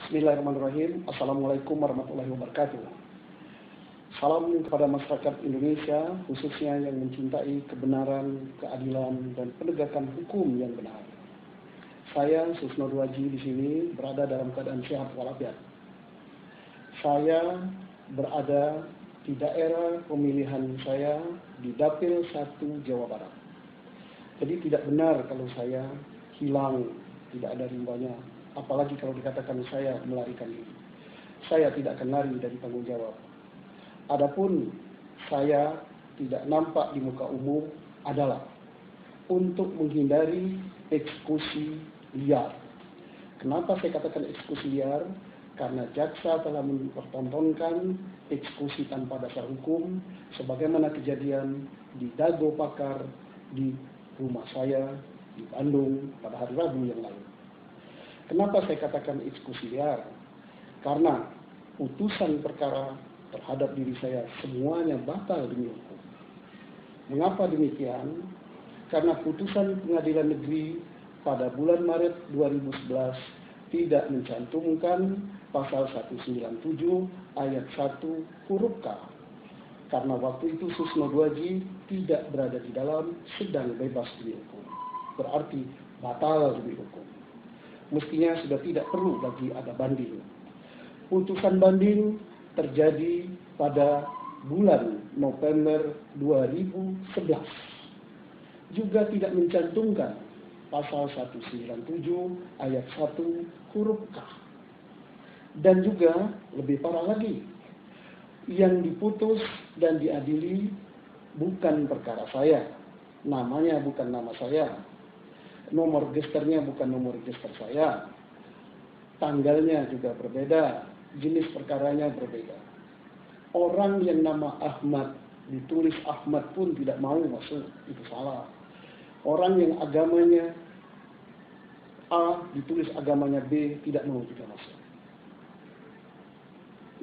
Bismillahirrahmanirrahim. Assalamualaikum warahmatullahi wabarakatuh. Salam kepada masyarakat Indonesia, khususnya yang mencintai kebenaran, keadilan, dan penegakan hukum yang benar. Saya Susno Duaji di sini berada dalam keadaan sehat walafiat. Saya berada di daerah pemilihan saya di Dapil 1 Jawa Barat. Jadi tidak benar kalau saya hilang, tidak ada rimbanya. Apalagi kalau dikatakan saya melarikan diri. Saya tidak akan lari dari tanggung jawab. Adapun saya tidak nampak di muka umum adalah untuk menghindari eksekusi liar. Kenapa saya katakan eksekusi liar? Karena jaksa telah mempertontonkan eksekusi tanpa dasar hukum sebagaimana kejadian di Dago Pakar di rumah saya di Bandung pada hari Rabu yang lalu. Kenapa saya katakan eksekusi liar? Karena putusan perkara terhadap diri saya semuanya batal demi hukum. Mengapa demikian? Karena putusan pengadilan negeri pada bulan Maret 2011 tidak mencantumkan pasal 197 ayat 1 huruf K. Karena waktu itu Susno Duaji tidak berada di dalam sedang bebas demi hukum. Berarti batal demi hukum. Mestinya sudah tidak perlu lagi ada banding. Putusan banding terjadi pada bulan November 2011. Juga tidak mencantumkan pasal 197 ayat 1 huruf K. Dan juga lebih parah lagi, yang diputus dan diadili bukan perkara saya. Namanya bukan nama saya. Nomor registernya bukan nomor register saya. Tanggalnya juga berbeda. Jenis perkaranya berbeda. Orang yang nama Ahmad ditulis Ahmad pun tidak mau masuk. Itu salah. Orang yang agamanya A ditulis agamanya B tidak mau juga masuk.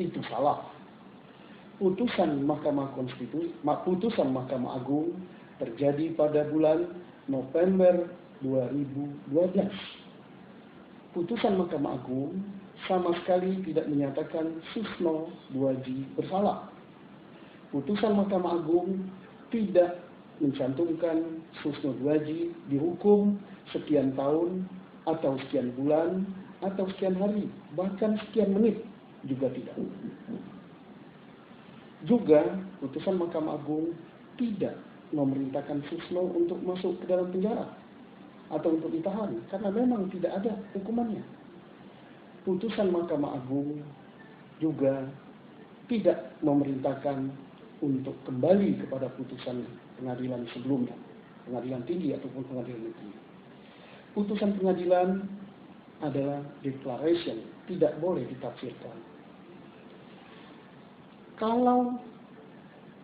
Itu salah. Putusan Mahkamah Konstitusi, putusan Mahkamah Agung terjadi pada bulan November 2012. Putusan Mahkamah Agung sama sekali tidak menyatakan Susno Duaji bersalah. Putusan Mahkamah Agung tidak mencantumkan Susno Duaji dihukum sekian tahun atau sekian bulan atau sekian hari, bahkan sekian menit juga tidak. Juga putusan Mahkamah Agung tidak memerintahkan Susno untuk masuk ke dalam penjara atau untuk ditahan, karena memang tidak ada hukumannya. Putusan Mahkamah Agung juga tidak memerintahkan untuk kembali kepada putusan pengadilan sebelumnya, pengadilan tinggi ataupun pengadilan negeri. Putusan pengadilan adalah declaration, tidak boleh ditafsirkan. Kalau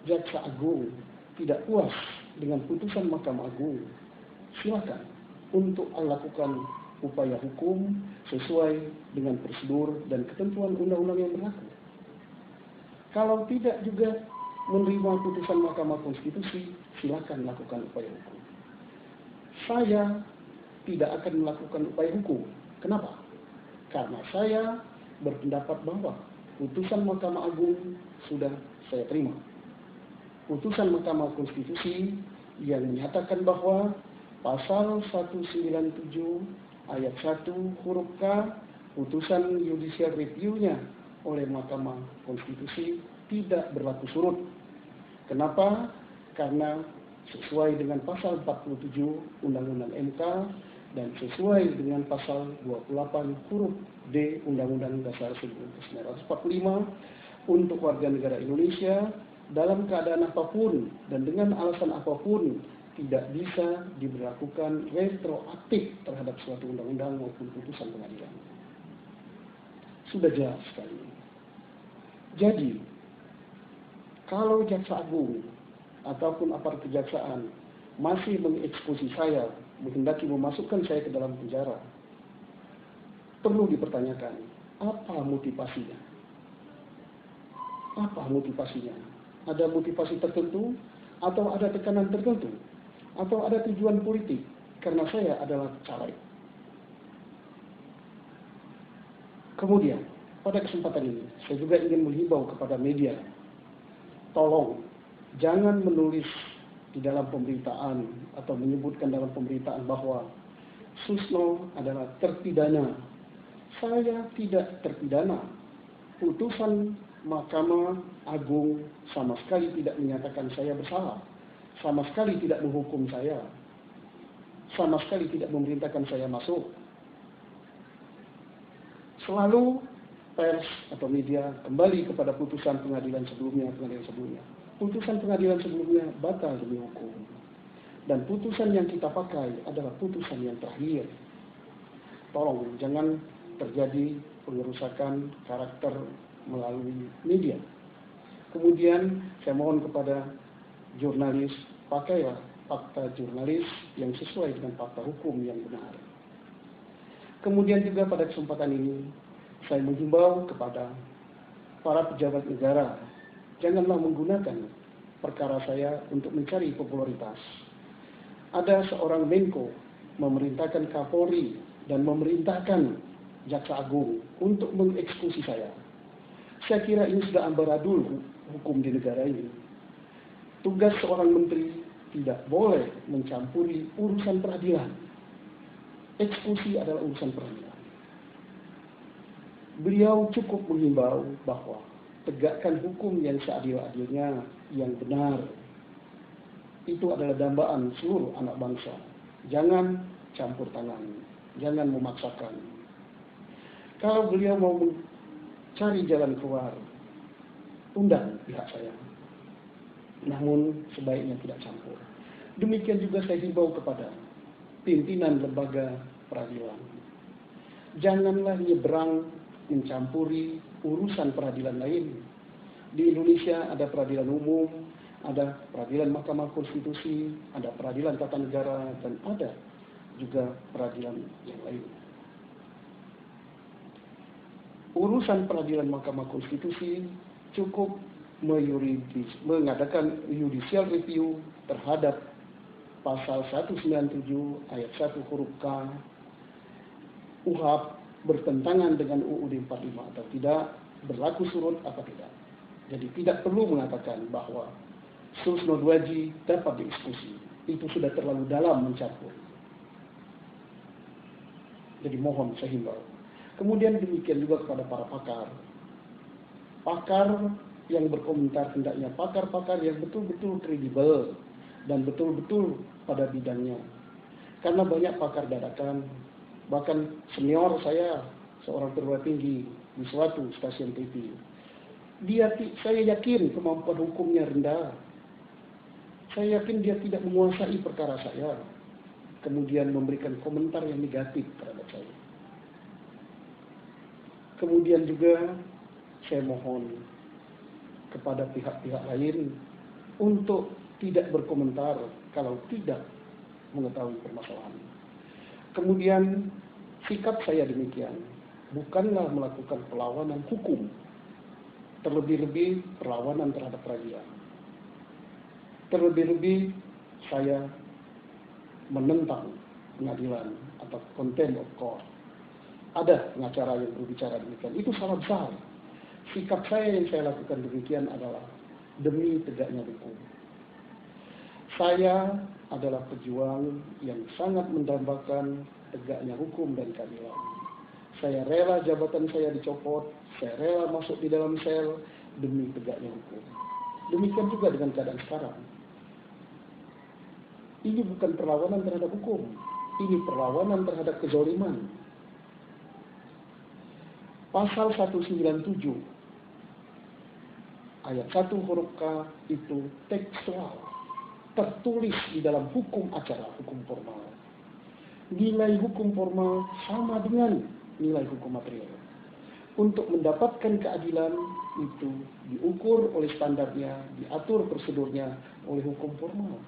Jaksa Agung tidak puas dengan putusan Mahkamah Agung, silakan untuk melakukan upaya hukum sesuai dengan prosedur dan ketentuan undang-undang yang berlaku. Kalau tidak juga menerima putusan Mahkamah Konstitusi, silakan lakukan upaya hukum. Saya tidak akan melakukan upaya hukum. Kenapa? Karena saya berpendapat bahwa putusan Mahkamah Agung sudah saya terima. Putusan Mahkamah Konstitusi yang menyatakan bahwa pasal 197 ayat 1 huruf K, putusan judicial review-nya oleh Mahkamah Konstitusi tidak berlaku surut. Kenapa? Karena sesuai dengan pasal 47 Undang-Undang MK dan sesuai dengan pasal 28 huruf D Undang-Undang Dasar 1945, untuk warga negara Indonesia dalam keadaan apapun dan dengan alasan apapun tidak bisa diberlakukan retroaktif terhadap suatu undang-undang maupun putusan pengadilan. Sudah jelas sekali. Jadi, kalau Jaksa Agung ataupun aparat kejaksaan masih mengeksekusi saya, menghendaki memasukkan saya ke dalam penjara, perlu dipertanyakan, apa motivasinya? Apa motivasinya? Ada motivasi tertentu atau ada tekanan tertentu? Atau ada tujuan politik? Karena saya adalah caleg. Kemudian, pada kesempatan ini, saya juga ingin menghimbau kepada media, tolong jangan menulis di dalam pemberitaan atau menyebutkan dalam pemberitaan bahwa Susno adalah terpidana. Saya tidak terpidana. Putusan Mahkamah Agung sama sekali tidak menyatakan saya bersalah, sama sekali tidak menghukum saya, sama sekali tidak memerintahkan saya masuk. Selalu pers atau media kembali kepada putusan pengadilan sebelumnya. Putusan pengadilan sebelumnya batal demi hukum. Dan putusan yang kita pakai adalah putusan yang terakhir. Tolong jangan terjadi pengerusakan karakter melalui media. Kemudian saya mohon kepada jurnalis, pakailah fakta jurnalis yang sesuai dengan fakta hukum yang benar. Kemudian juga pada kesempatan ini, saya menghimbau kepada para pejabat negara, janganlah menggunakan perkara saya untuk mencari popularitas. Ada seorang Menko memerintahkan Kapolri dan memerintahkan Jaksa Agung untuk mengeksekusi saya. Saya kira ini sudah ambaradul hukum di negara ini. Tugas seorang menteri tidak boleh mencampuri urusan peradilan. Eksekusi adalah urusan peradilan. Beliau cukup menghimbau bahwa tegakkan hukum yang seadil-adilnya, yang benar. Itu adalah dambaan seluruh anak bangsa. Jangan campur tangan, jangan memaksakan. Kalau beliau mau mencari jalan keluar, undang pihak saya. Namun sebaiknya tidak campur. Demikian juga saya himbau kepada pimpinan lembaga peradilan. Janganlah nyebrang mencampuri urusan peradilan lain. Di Indonesia ada peradilan umum, ada peradilan Mahkamah Konstitusi, ada peradilan tata negara, dan ada juga peradilan yang lain. Urusan peradilan Mahkamah Konstitusi cukup mengadakan judicial review terhadap pasal 197 ayat 1 huruf K UHAP bertentangan dengan UUD 45 atau tidak, berlaku surut apa tidak. Jadi tidak perlu mengatakan bahwa Susno Dwaji dapat dieksekusi. Itu sudah terlalu dalam mencampur. Jadi mohon saya himbau. Kemudian demikian juga kepada para pakar. Pakar yang berkomentar hendaknya pakar-pakar yang betul-betul kredibel dan betul-betul pada bidangnya. Karena banyak pakar dadakan, bahkan senior saya, seorang perwira tinggi di suatu stasiun TV. Saya yakin kemampuan hukumnya rendah. Saya yakin dia tidak menguasai perkara saya. Kemudian memberikan komentar yang negatif terhadap saya. Kemudian juga saya mohon kepada pihak-pihak lain untuk tidak berkomentar kalau tidak mengetahui permasalahan. Kemudian sikap saya demikian, bukanlah melakukan perlawanan hukum, terlebih-lebih perlawanan terhadap peradilan. Terlebih-lebih saya menentang pengadilan atau contempt of court. Ada pengacara yang berbicara demikian. Itu salah besar. Sikap saya yang saya lakukan demikian adalah demi tegaknya hukum. Saya adalah pejuang yang sangat mendambakan tegaknya hukum dan keadilan. Saya rela jabatan saya dicopot, saya rela masuk di dalam sel demi tegaknya hukum. Demikian juga dengan keadaan sekarang. Ini bukan perlawanan terhadap hukum, ini perlawanan terhadap kezaliman. Pasal 197 ayat 1 huruf K itu tekstual, tertulis di dalam hukum acara, hukum formal. Nilai hukum formal sama dengan nilai hukum material. Untuk mendapatkan keadilan itu diukur oleh standarnya, diatur prosedurnya oleh hukum formal.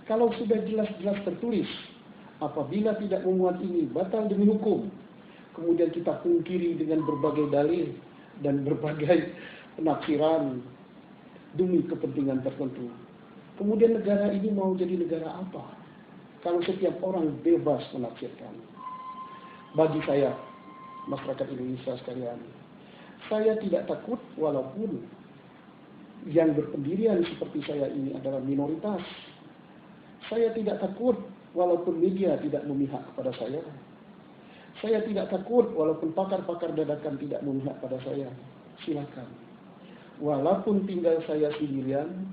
Kalau sudah jelas-jelas tertulis, apabila tidak memuat ini batal demi hukum, kemudian kita pungkiri dengan berbagai dalih dan berbagai penafsiran demi kepentingan tertentu. Kemudian negara ini mau jadi negara apa? Kalau setiap orang bebas menafsirkan. Bagi saya, masyarakat Indonesia sekalian. Saya tidak takut walaupun yang berpendirian seperti saya ini adalah minoritas. Saya tidak takut walaupun media tidak memihak kepada saya. Saya tidak takut walaupun pakar-pakar dadakan tidak memihak pada saya. Silakan. Walaupun tinggal saya sendirian,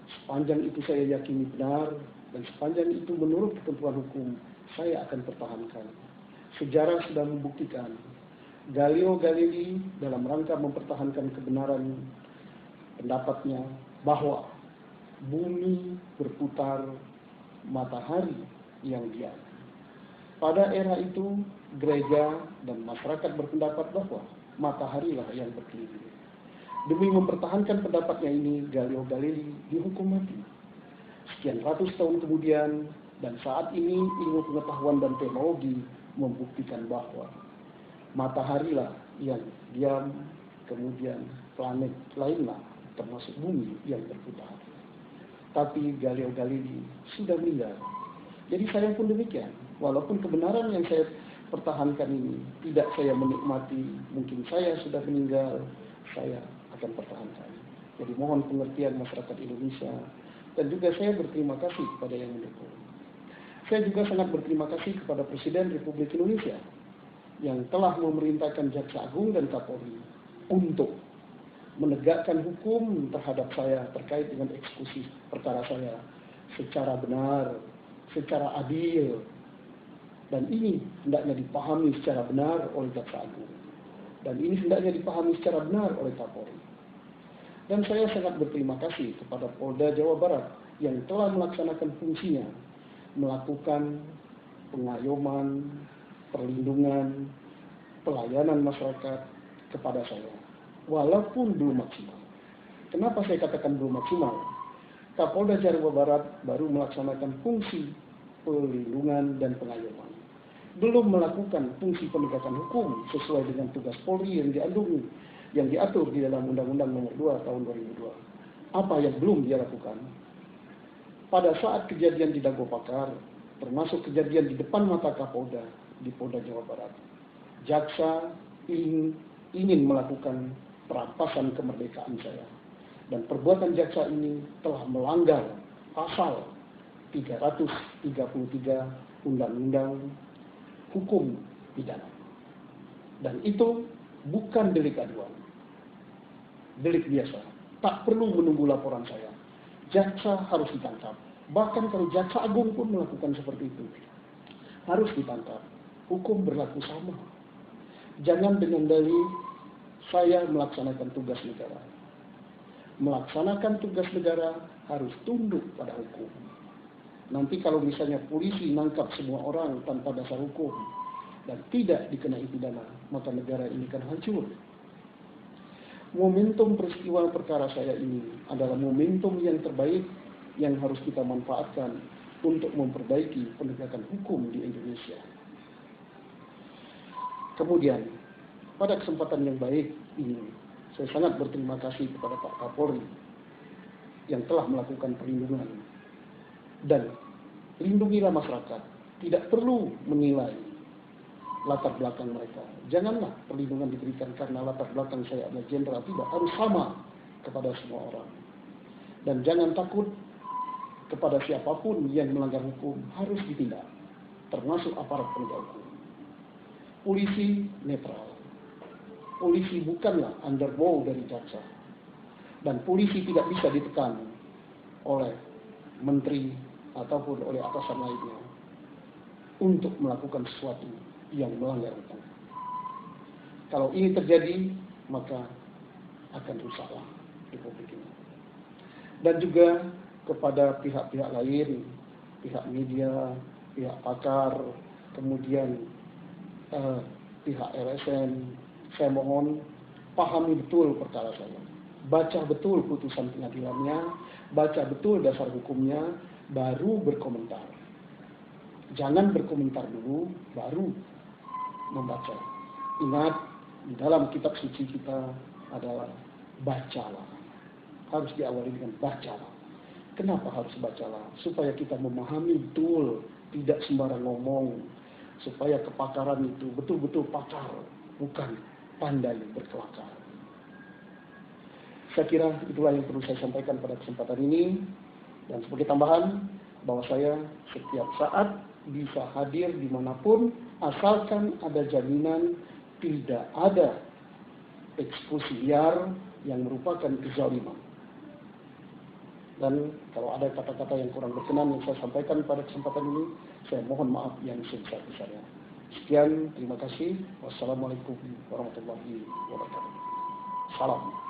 sepanjang itu saya yakini benar, dan sepanjang itu menurut ketentuan hukum, saya akan pertahankan. Sejarah sudah membuktikan, Galileo Galilei dalam rangka mempertahankan kebenaran pendapatnya bahwa bumi berputar, matahari yang diam. Pada era itu, gereja dan masyarakat berpendapat bahwa mataharilah yang berkeliling. Demi mempertahankan pendapatnya ini, Galileo Galilei dihukum mati. Sekian ratus tahun kemudian, dan saat ini ilmu pengetahuan dan teknologi membuktikan bahwa mataharilah yang diam, kemudian planet lainlah termasuk bumi yang berputar. Tapi Galileo Galilei sudah meninggal. Jadi saya pun demikian. Walaupun kebenaran yang saya pertahankan ini tidak saya menikmati, mungkin saya sudah meninggal, saya akan pertahankan. Jadi mohon pengertian masyarakat Indonesia, dan juga saya berterima kasih kepada yang mendukung. Saya juga sangat berterima kasih kepada Presiden Republik Indonesia yang telah memerintahkan Jaksa Agung dan Kapolri untuk menegakkan hukum terhadap saya terkait dengan eksekusi perkara saya secara benar, secara adil, dan ini hendaknya dipahami secara benar oleh Jaksa Agung, dan ini hendaknya dipahami secara benar oleh Kapolri. Dan saya sangat berterima kasih kepada Polda Jawa Barat yang telah melaksanakan fungsinya, melakukan pengayoman, perlindungan, pelayanan masyarakat kepada saya, walaupun belum maksimal. Kenapa saya katakan belum maksimal? Kapolda Jawa Barat baru melaksanakan fungsi perlindungan dan pengayoman, belum melakukan fungsi penegakan hukum sesuai dengan tugas Polri yang diatur di dalam Undang-Undang Nomor 2 Tahun 2002. Apa yang belum dia lakukan? Pada saat kejadian di Dago Pakar, termasuk kejadian di depan mata Kapolda di Polda Jawa Barat, jaksa ingin melakukan perampasan kemerdekaan saya. Dan perbuatan jaksa ini telah melanggar pasal 333 Undang-Undang Hukum Pidana. Dan itu bukan delik aduan, delik biasa. Tak perlu menunggu laporan saya. Jaksa harus ditangkap. Bahkan kalau Jaksa Agung pun melakukan seperti itu, harus ditangkap. Hukum berlaku sama. Jangan dengan dalih saya melaksanakan tugas negara. Melaksanakan tugas negara harus tunduk pada hukum. Nanti kalau misalnya polisi nangkap semua orang tanpa dasar hukum dan tidak dikenai pidana, maka negara ini akan hancur. Momentum peristiwa perkara saya ini adalah momentum yang terbaik yang harus kita manfaatkan untuk memperbaiki penegakan hukum di Indonesia. Kemudian, pada kesempatan yang baik ini, saya sangat berterima kasih kepada Pak Kapolri yang telah melakukan perlindungan. Dan lindungilah masyarakat, tidak perlu menilai latar belakang mereka. Janganlah perlindungan diberikan karena latar belakang saya adalah jenderal, tidak, harus sama kepada semua orang. Dan jangan takut kepada siapapun yang melanggar hukum, harus ditindak, termasuk aparat penegak hukum. Polisi netral. Polisi bukanlah underbow dari jaksa. Dan polisi tidak bisa ditekan oleh menteri ataupun oleh atasan lainnya untuk melakukan sesuatu yang melanggar hukum. Kalau ini terjadi, maka akan rusaklah Republik ini. Dan juga kepada pihak-pihak lain, pihak media, pihak pakar, kemudian pihak LSM, saya mohon pahami betul perkara saya. Baca betul putusan pengadilannya, baca betul dasar hukumnya, baru berkomentar. Jangan berkomentar dulu, baru membaca. Ingat, di dalam kitab suci kita adalah bacalah. Harus diawali dengan bacalah. Kenapa harus bacalah? Supaya kita memahami betul, tidak sembarang ngomong. Supaya kepakaran itu betul-betul pakar. bukan pandai berkelakar. Saya kira itulah yang perlu saya sampaikan pada kesempatan ini. Dan sebagai tambahan, bahwa saya setiap saat bisa hadir dimanapun, asalkan ada jaminan tidak ada eksekusi liar yang merupakan kezaliman. Dan kalau ada kata-kata yang kurang berkenan yang saya sampaikan pada kesempatan ini, saya mohon maaf yang sebesar-besarnya. Sekian, terima kasih. Wassalamualaikum warahmatullahi wabarakatuh. Salam.